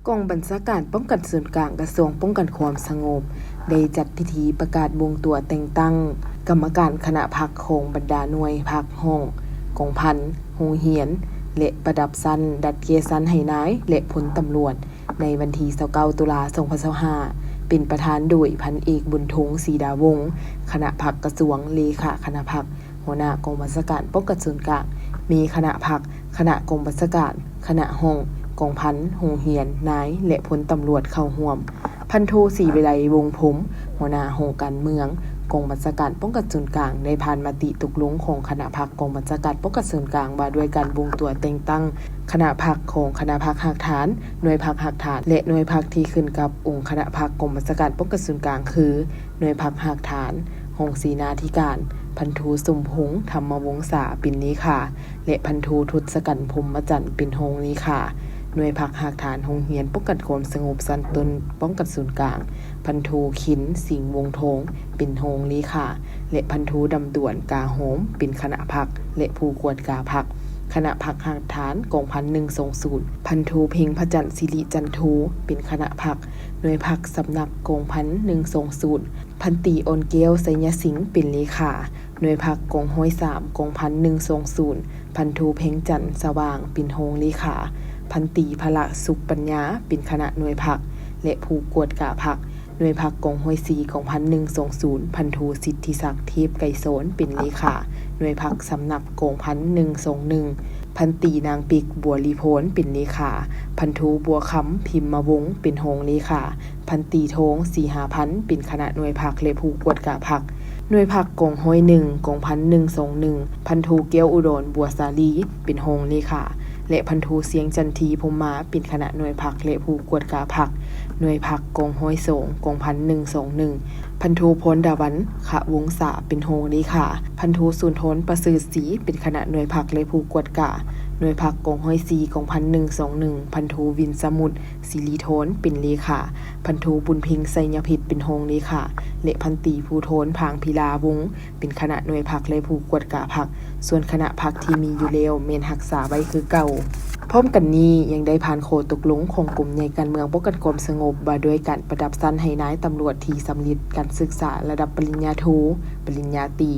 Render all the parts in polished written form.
กองบัญชาการป้องกันส่วนกลางกระทรวงป้องกันความสงบได้จัดพิธีประกาศบวงตัวแต่งตั้งกรรมการคณะพรรคของบรรดาหน่วยพรรคห้องกองพันโรงเรียนและประดับชั้นดัดเกซันให้นายและพลตำรวจในวันที่29ตุลาคม2025เป็นประธานโดยพันเอกบุญทงศรีดาวงศ์คณะพรรคกระทรวงเลขาคณะพรรคหัวหน้ากองบัญชาการป้องกันส่วนกลางมีคณะพรรคคณะกองบัญชาการคณะห้องกองพันโรงเรียนนายและพลตำรวจเข้าร่วมพันโทศรีวิไลวงศ์ผมหัวหน้าหองการเมืองกองบัญชาการป้องกันส่วนกลางได้ผ่านมติตกลงของคณะพรรคกองบัญชาการป้องกันส่วนกลางว่าด้วยการบวงตัวแต่งตั้งคณะพรรคของคณะพรรคหักฐานหน่วยพรรคหักฐานและหน่วยพรรคที่ขึ้นกับองค์คณะพรรคกองบัญชาการป้องกันส่วนกลางคือหน่วยพรรคหักฐานห้องศีนาธิการพันโทสมพงษ์ธรรมวงศาเป็นเลขาและพันโททศกัณฐ์พรหมจันทร์เป็นรองเลขาหน่วยพรรคหักฐานโรงเรียนป้องกันความสงบสันติป้องกันส่วนกลางพันโทขินสิงห์วงทองเป็นรองเลขาและพันโทดำด่วนกาโหมเป็นคณะพรรคและผู้กวดกาพรรคคณะพรรคหักฐานกองพัน120พันโทเพ็งพระจันทร์ศิริจันโทเป็นคณะพรรคหน่วยพรรคสำนักกองพัน120พันตีอ่อนแก้วไสยสิงห์เป็นเลขาหน่วยพรรคกองห้อย3กองพัน120พันโทเพ็งจันทร์สว่างเป็นรองเลขาพันตีพละสุขปัญญาเป็นคณะหน่วยพรรคและผู้กวดกาพรรคหน่วยพรรคกองห้อย4กองพัน120พันโทสิทธิศักดิ์เทพไกรโสนเป็นเลขาหน่วยพรรคสำนักกองพัน121พันตีนางปิกบัวลีโพนเป็นเลขาพันโทบัวคำพิมพ์วงศ์เป็นรองเลขาพันตีทงสีหาพันเป็นคณะหน่วยพรรคและผู้กวดกาพรรคหน่วยพรรคกองห้อย1กองพัน121พันโทเกี้ยวอุดรบัวสาลีเป็นรองเลขาและพันโทเสียงจันทีพรหมาเป็นคณะหน่วยพรรคและผู้กวดกาพรรคหน่วยพรรคกองห้อย2กองพัน121พันโทพลดาวันขะวงศาเป็นรองเลขาพันโทสุนทรประเสริฐศรีเป็นคณะหน่วยพรรคและผู้กวดกาหน่วยพรรคกองห้อย4กองพัน121พันโทวินสมุทรศิริโทนเป็นเลขาพันโทบุญเพ็งไสยพิษเป็นรองเลขาและพันตีภูโทนพางพิลาวงศ์เป็นคณะหน่วยพรรคและผู้กวดกาพรรคส่วนคณะพรรคที่มีอยู่แล้วเมนรักษาไว้คือเก่าพร้อมกันนี้ยังได้ผ่านโคตกลงของกลุ่มใหญ่การเมืองป้องกันความสงบว่าด้วยการประดับชั้นให้นายตำรวจที่สำเร็จการศึกษาระดับปริญญาโทปริญญาตรี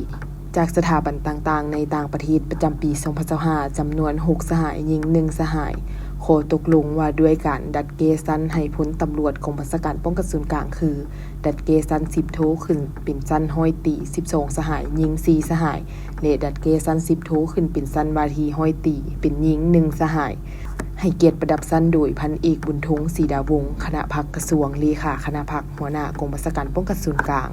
จากสถาบันต่างๆในต่างประเทศประจำปี2025จำนวน6สหายหญิง1สหายโคตกลงว่าด้วยการดัดเกซันให้พลตำรวจกองบัญชาการป้องกันส่วนกลางคือดัดเกซัน10โทขึ้นเป็นชั้นห้อยตี12สหายหญิง4สหายและดัดเกซัน10โทขึ้นเป็นชั้นวาทีห้อยตีเป็นหญิง1สหายให้เกียรติประดับชั้นโดยพันเอกบุญทงศรีดาวงศ์คณะพรรคกระทรวงเลขาคณะพรรคหัวหน้ากองบัญชาการป้องกันส่วนกลาง